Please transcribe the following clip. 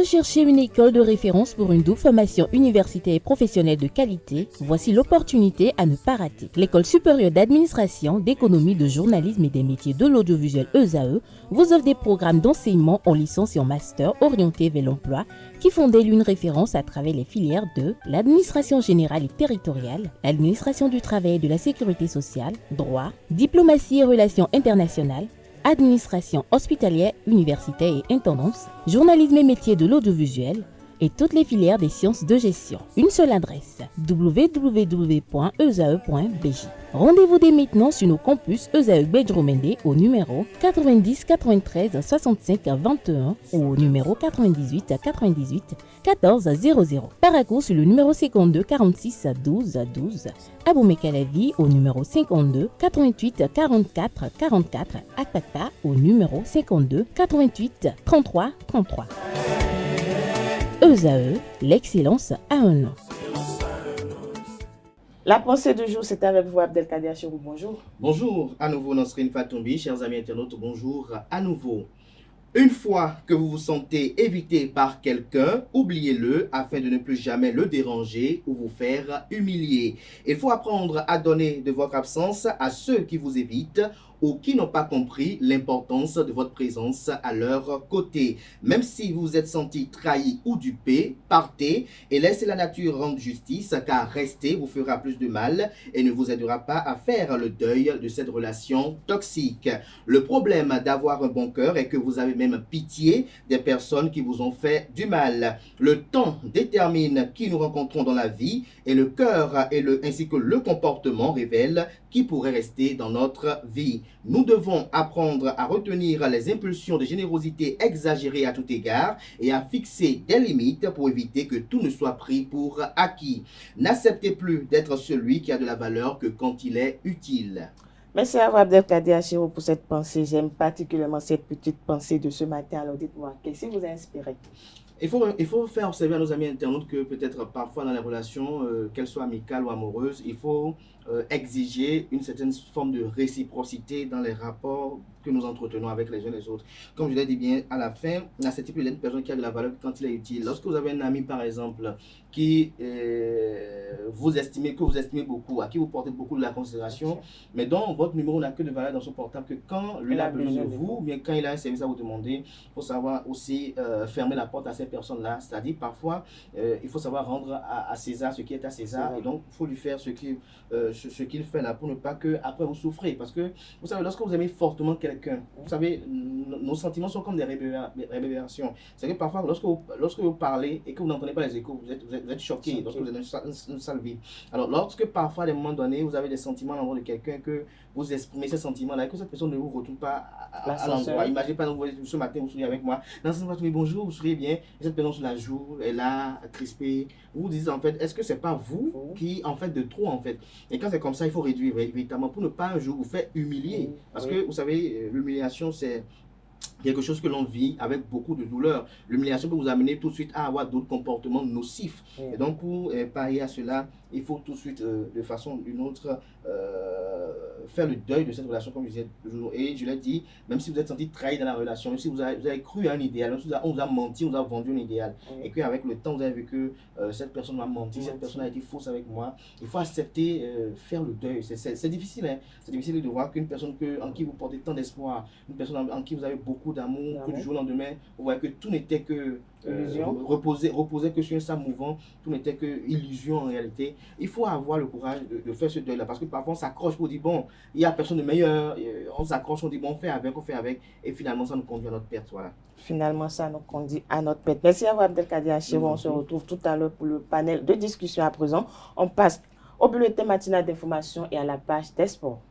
recherchez une école de référence pour une double formation universitaire et professionnelle de qualité? Voici l'opportunité à ne pas rater. L'École supérieure d'administration, d'économie, de journalisme et des métiers de l'audiovisuel ESAE vous offre des programmes d'enseignement en licence et en master orientés vers l'emploi qui font d'elle une référence à travers les filières de l'administration générale et territoriale, l'administration du travail et de la sécurité sociale, droit, diplomatie et relations internationales, administration hospitalière, universitaire et intendance, journalisme et métiers de l'audiovisuel et toutes les filières des sciences de gestion. Une seule adresse, www.esae.bj. Rendez-vous dès maintenant sur nos campus ESAE Bedjromende au numéro 90 93 65 21 ou au numéro 98 98 14 00. Paracourt sur le numéro 52 46 12 12. Aboumé-Calavi au numéro 52 88 44 44. Akpata au numéro 52 88 33 33. ESAE, l'excellence a un nom. La pensée du jour, c'est avec vous, Abdelkader Achirou. Bonjour. Bonjour à nouveau, Nasrine Fatoumbi, chers amis internautes, bonjour à nouveau. Une fois que vous vous sentez évité par quelqu'un, oubliez-le afin de ne plus jamais le déranger ou vous faire humilier. Il faut apprendre à donner de votre absence à ceux qui vous évitent ou qui n'ont pas compris l'importance de votre présence à leur côté. Même si vous vous êtes senti trahi ou dupé, partez et laissez la nature rendre justice, car rester vous fera plus de mal et ne vous aidera pas à faire le deuil de cette relation toxique. Le problème d'avoir un bon cœur est que vous avez même pitié des personnes qui vous ont fait du mal. Le temps détermine qui nous rencontrons dans la vie et le cœur ainsi que le comportement révèlent qui pourrait rester dans notre vie. Nous devons apprendre à retenir les impulsions de générosité exagérées à tout égard et à fixer des limites pour éviter que tout ne soit pris pour acquis. N'acceptez plus d'être celui qui a de la valeur que quand il est utile. Merci à vous, Abdelkader Achirou, pour cette pensée. J'aime particulièrement cette petite pensée de ce matin. Alors dites-moi, qu'est-ce qui vous a inspiré? Il faut faire observer à nos amis internautes que peut-être parfois dans les relations, qu'elles soient amicales ou amoureuses, il faut exiger une certaine forme de réciprocité dans les rapports que nous entretenons avec les uns et les autres. Comme je l'ai dit bien à la fin, n'acceptez plus d'être une personne qui a de la valeur quand il est utile. Lorsque vous avez un ami par exemple qui que vous estimez beaucoup, à qui vous portez beaucoup de la considération, mais dont votre numéro n'a que de valeur dans son portable que quand lui a besoin de vous, ou bien quand il a un service à vous demander, il faut savoir aussi fermer la porte à ces personnes-là. C'est-à-dire parfois, il faut savoir rendre à César ce qui est à César, et donc il faut lui faire ce qu'il fait là pour ne pas que après vous souffrez. Parce que vous savez, lorsque vous aimez fortement quelqu'un, vous savez, nos sentiments sont comme des révélations. C'est que parfois, lorsque vous parlez et que vous n'entendez pas les échos, vous êtes choqué, lorsque vous êtes dans une salle vide. Alors, lorsque parfois, à des moments donnés, vous avez des sentiments à l'endroit de quelqu'un, que vous exprimez ces sentiments-là et que cette personne ne vous retourne pas à l'endroit. Imaginez pas, ce matin, vous souriez avec moi. Dans ce matin, bonjour, vous souriez bien. Et cette personne sur la joue, elle est là, crispée. Vous vous dites en fait, est-ce que c'est pas vous qui en faites de trop en fait? Et quand c'est comme ça, il faut réduire véritablement pour ne pas un jour vous faire humilier. Parce que vous savez, l'humiliation, c'est quelque chose que l'on vit avec beaucoup de douleur. L'humiliation peut vous amener tout de suite à avoir d'autres comportements nocifs. Et donc, pour parier à cela, il faut tout de suite, de façon ou d'une autre, faire le deuil de cette relation, comme je disais toujours. Et je l'ai dit, même si vous êtes senti trahi dans la relation, même si vous avez cru à un idéal, même si on vous a menti, on vous a vendu un idéal, et qu'avec le temps, vous avez vu que cette personne m'a menti, cette personne a été fausse avec moi, il faut accepter, faire le deuil. C'est difficile, hein? C'est difficile de voir qu'une personne en qui vous portez tant d'espoir, une personne en qui vous avez beaucoup d'amour, que du jour au lendemain, vous voyez que tout n'était que reposer que sur un sable mouvant, tout n'était que illusion en réalité. Il faut avoir le courage de faire ce deuil-là, parce que parfois on s'accroche pour dire bon, il n'y a personne de meilleur, on s'accroche, on dit bon, on fait avec, et finalement ça nous conduit à notre perte. Voilà. Finalement, ça nous conduit à notre perte. Merci à vous, Abdelkader Achirou. On se retrouve tout à l'heure pour le panel de discussion. À présent, on passe au bulletin matinal d'information et à la page des sports.